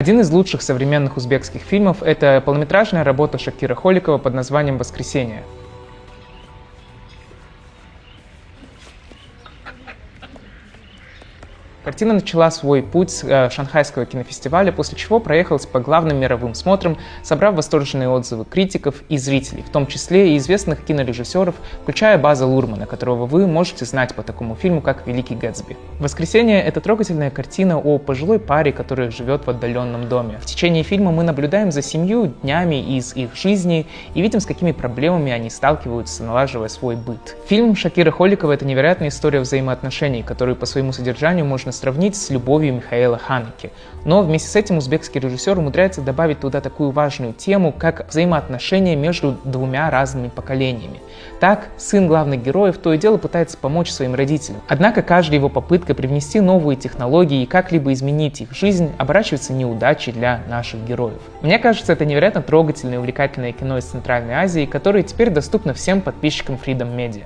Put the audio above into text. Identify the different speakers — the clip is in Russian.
Speaker 1: Один из лучших современных узбекских фильмов – это полнометражная работа Шакира Холикова под названием «Воскресенье». Картина начала свой путь с Шанхайского кинофестиваля, после чего проехалась по главным мировым смотрам, собрав восторженные отзывы критиков и зрителей, в том числе и известных кинорежиссеров, включая База Лурмана, которого вы можете знать по такому фильму, как «Великий Гэтсби». «Воскресенье» — это трогательная картина о пожилой паре, которая живет в отдаленном доме. В течение фильма мы наблюдаем за 7 днями из их жизни и видим, с какими проблемами они сталкиваются, налаживая свой быт. Фильм Шакира Холикова — это невероятная история взаимоотношений, которую по своему содержанию можно сравнить с «Любовью» Михаила Ханеке. Но вместе с этим узбекский режиссер умудряется добавить туда такую важную тему, как взаимоотношения между двумя разными поколениями. Так, сын главных героев то и дело пытается помочь своим родителям. Однако каждая его попытка привнести новые технологии и как-либо изменить их жизнь оборачивается неудачей для наших героев. Мне кажется, это невероятно трогательное и увлекательное кино из Центральной Азии, которое теперь доступно всем подписчикам Freedom Media.